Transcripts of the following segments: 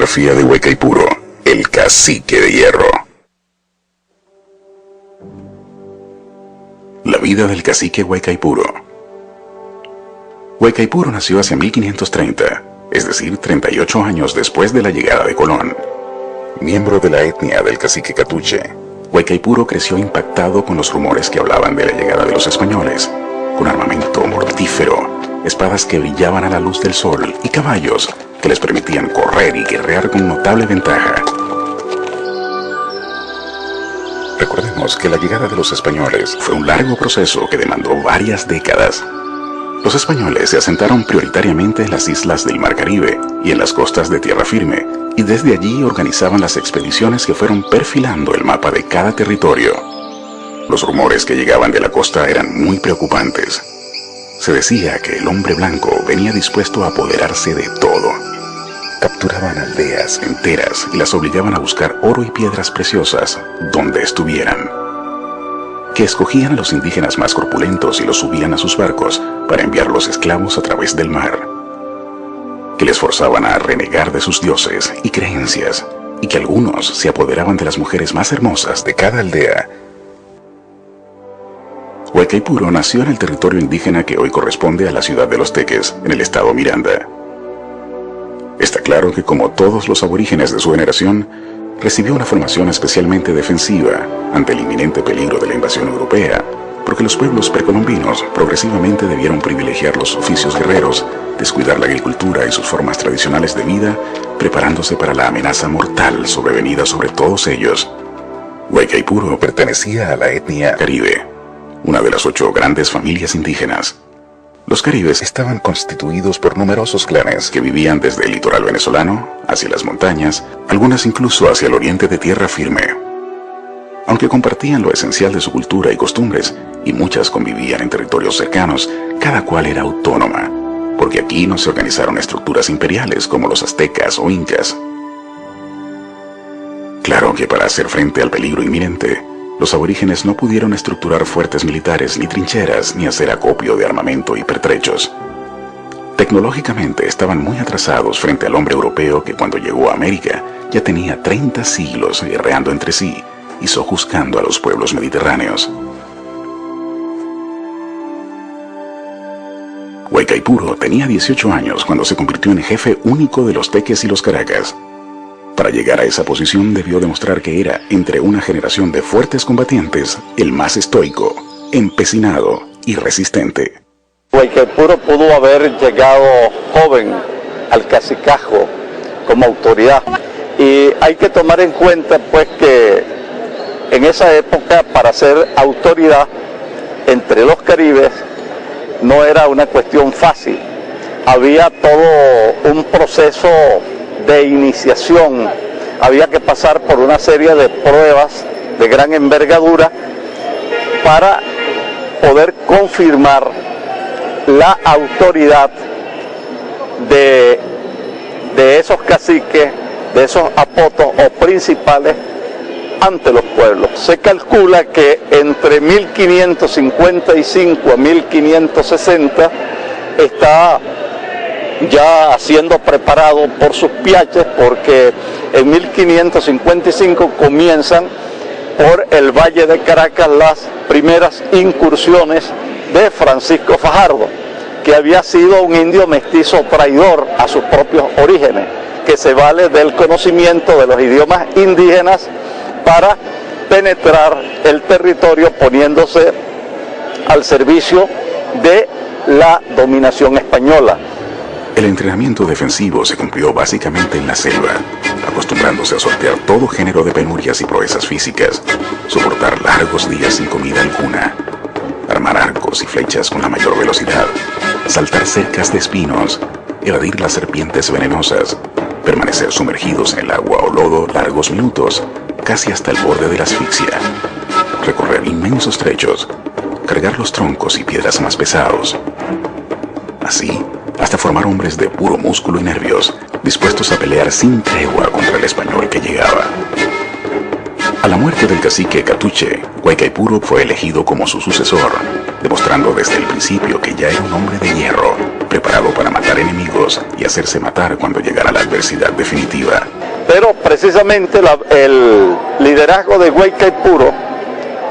Biografía de Huaycaipuro, el cacique de hierro. La vida del cacique Huaycaipuro. Huaycaipuro nació hacia 1530, es decir, 38 años después de la llegada de Colón. Miembro de la etnia del cacique Catuche, Huaycaipuro creció impactado con los rumores que hablaban de la llegada de los españoles, con armamento mortífero, espadas que brillaban a la luz del sol y caballos que les permitían correr y guerrear con notable ventaja. Recordemos que la llegada de los españoles fue un largo proceso que demandó varias décadas. Los españoles se asentaron prioritariamente en las islas del Mar Caribe y en las costas de tierra firme, y desde allí organizaban las expediciones que fueron perfilando el mapa de cada territorio. Los rumores que llegaban de la costa eran muy preocupantes. Se decía que el hombre blanco venía dispuesto a apoderarse de todo. Capturaban aldeas enteras y las obligaban a buscar oro y piedras preciosas donde estuvieran. Que escogían a los indígenas más corpulentos y los subían a sus barcos para enviar los esclavos a través del mar. Que les forzaban a renegar de sus dioses y creencias, y que algunos se apoderaban de las mujeres más hermosas de cada aldea. Huaycaipuro nació en el territorio indígena que hoy corresponde a la ciudad de Los Teques, en el estado Miranda. Está claro que, como todos los aborígenes de su generación, recibió una formación especialmente defensiva ante el inminente peligro de la invasión europea, porque los pueblos precolombinos progresivamente debieron privilegiar los oficios guerreros, descuidar la agricultura y sus formas tradicionales de vida, preparándose para la amenaza mortal sobrevenida sobre todos ellos. Huaycaipuro pertenecía a la etnia Caribe, una de las 8 grandes familias indígenas. Los caribes estaban constituidos por numerosos clanes que vivían desde el litoral venezolano hacia las montañas, algunas incluso hacia el oriente de tierra firme. Aunque compartían lo esencial de su cultura y costumbres, y muchas convivían en territorios cercanos, cada cual era autónoma, porque aquí no se organizaron estructuras imperiales como los aztecas o incas. Claro que para hacer frente al peligro inminente, los aborígenes no pudieron estructurar fuertes militares ni trincheras ni hacer acopio de armamento y pertrechos. Tecnológicamente estaban muy atrasados frente al hombre europeo que cuando llegó a América ya tenía 30 siglos guerreando entre sí y sojuzgando a los pueblos mediterráneos. Huaycaipuro tenía 18 años cuando se convirtió en jefe único de los Teques y los Caracas. Para llegar a esa posición debió demostrar que era, entre una generación de fuertes combatientes, el más estoico, empecinado y resistente. Huaycaipuro pudo haber llegado joven al cacicazgo como autoridad, y hay que tomar en cuenta pues que en esa época para ser autoridad entre los caribes no era una cuestión fácil. Había todo un proceso de iniciación, había que pasar por una serie de pruebas de gran envergadura para poder confirmar la autoridad de esos caciques, de esos apotos o principales ante los pueblos. Se calcula que entre 1555 a 1560 está ya siendo preparado por sus piaches, porque en 1555 comienzan por el Valle de Caracas las primeras incursiones de Francisco Fajardo, que había sido un indio mestizo traidor a sus propios orígenes, que se vale del conocimiento de los idiomas indígenas para penetrar el territorio poniéndose al servicio de la dominación española. El entrenamiento defensivo se cumplió básicamente en la selva, acostumbrándose a sortear todo género de penurias y proezas físicas, soportar largos días sin comida alguna, armar arcos y flechas con la mayor velocidad, saltar cercas de espinos, evadir las serpientes venenosas, permanecer sumergidos en el agua o lodo largos minutos, casi hasta el borde de la asfixia, recorrer inmensos trechos, cargar los troncos y piedras más pesados. Así, hasta formar hombres de puro músculo y nervios, dispuestos a pelear sin tregua contra el español que llegaba. A la muerte del cacique Catuche, Huaycaipuro fue elegido como su sucesor, demostrando desde el principio que ya era un hombre de hierro, preparado para matar enemigos y hacerse matar cuando llegara la adversidad definitiva. Pero precisamente el liderazgo de Guaycaipuro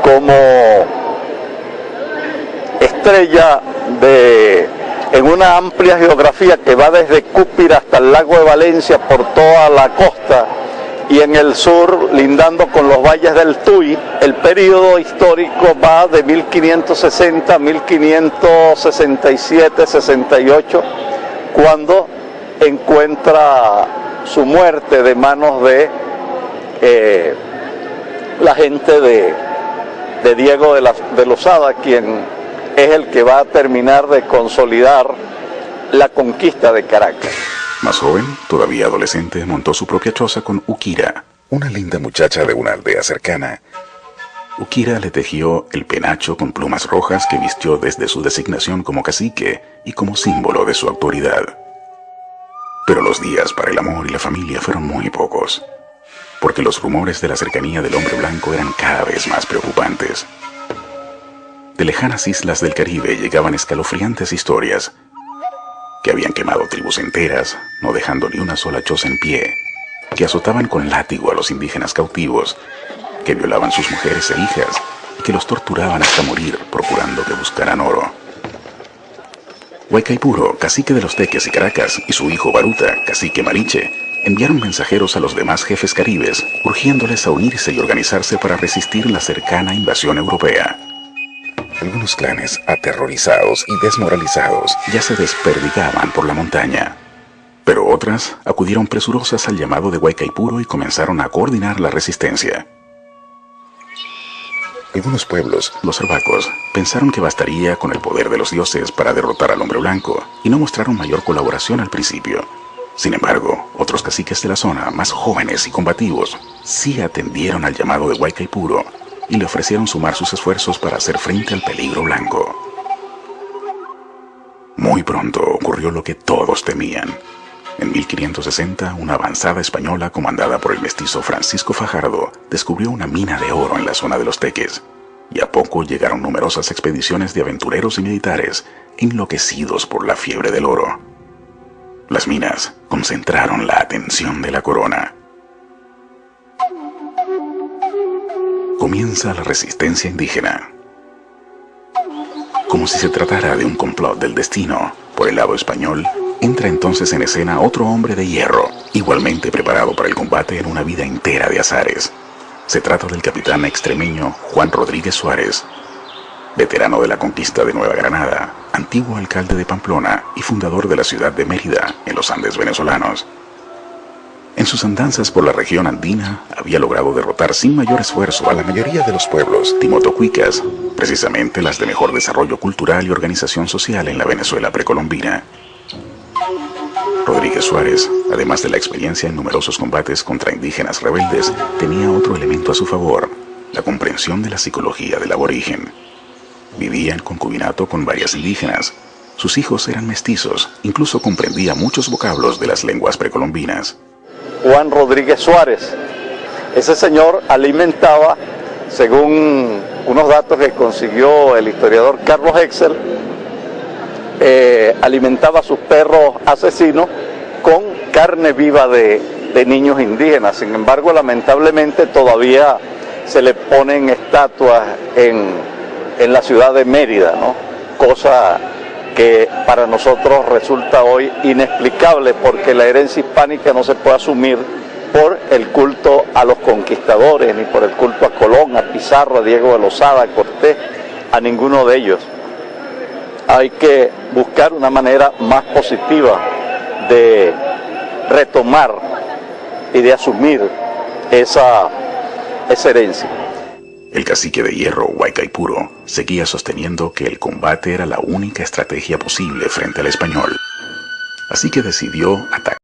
como estrella en una amplia geografía que va desde Cúpira hasta el lago de Valencia por toda la costa y en el sur lindando con los valles del Tuy, el periodo histórico va de 1560 a 1567, 68, cuando encuentra su muerte de manos de la gente de Diego de Lozada, quien es el que va a terminar de consolidar la conquista de Caracas. Más joven, todavía adolescente, montó su propia choza con Ukira, una linda muchacha de una aldea cercana. Ukira le tejió el penacho con plumas rojas que vistió desde su designación como cacique y como símbolo de su autoridad. Pero los días para el amor y la familia fueron muy pocos, porque los rumores de la cercanía del hombre blanco eran cada vez más preocupantes. De lejanas islas del Caribe llegaban escalofriantes historias que habían quemado tribus enteras, no dejando ni una sola choza en pie, que azotaban con látigo a los indígenas cautivos, que violaban sus mujeres e hijas y que los torturaban hasta morir procurando que buscaran oro. Guaycaipuro, cacique de los Teques y Caracas, y su hijo Baruta, cacique Mariche, enviaron mensajeros a los demás jefes caribes, urgiéndoles a unirse y organizarse para resistir la cercana invasión europea. Algunos clanes, aterrorizados y desmoralizados, ya se desperdigaban por la montaña. Pero otras acudieron presurosas al llamado de Guaycaipuro y comenzaron a coordinar la resistencia. Algunos pueblos, los arhuacos, pensaron que bastaría con el poder de los dioses para derrotar al hombre blanco y no mostraron mayor colaboración al principio. Sin embargo, otros caciques de la zona, más jóvenes y combativos, sí atendieron al llamado de Guaycaipuro y le ofrecieron sumar sus esfuerzos para hacer frente al peligro blanco. Muy pronto ocurrió lo que todos temían. En 1560, una avanzada española comandada por el mestizo Francisco Fajardo descubrió una mina de oro en la zona de los Teques, y a poco llegaron numerosas expediciones de aventureros y militares enloquecidos por la fiebre del oro. Las minas concentraron la atención de la corona. Comienza la resistencia indígena. Como si se tratara de un complot del destino, por el lado español, entra entonces en escena otro hombre de hierro, igualmente preparado para el combate en una vida entera de azares. Se trata del capitán extremeño Juan Rodríguez Suárez, veterano de la conquista de Nueva Granada, antiguo alcalde de Pamplona y fundador de la ciudad de Mérida, en los Andes venezolanos. En sus andanzas por la región andina, había logrado derrotar sin mayor esfuerzo a la mayoría de los pueblos timotocuicas, precisamente las de mejor desarrollo cultural y organización social en la Venezuela precolombina. Rodríguez Suárez, además de la experiencia en numerosos combates contra indígenas rebeldes, tenía otro elemento a su favor, la comprensión de la psicología del aborigen. Vivía en concubinato con varias indígenas. Sus hijos eran mestizos, incluso comprendía muchos vocablos de las lenguas precolombinas. Juan Rodríguez Suárez, ese señor alimentaba, según unos datos que consiguió el historiador Carlos Excel, alimentaba a sus perros asesinos con carne viva de niños indígenas. Sin embargo, lamentablemente todavía se le ponen estatuas en la ciudad de Mérida, ¿no? Cosa que para nosotros resulta hoy inexplicable, porque la herencia hispánica no se puede asumir por el culto a los conquistadores, ni por el culto a Colón, a Pizarro, a Diego de Lozada, a Cortés, a ninguno de ellos. Hay que buscar una manera más positiva de retomar y de asumir esa herencia. El cacique de hierro, Guaycaipuro, seguía sosteniendo que el combate era la única estrategia posible frente al español. Así que decidió atacar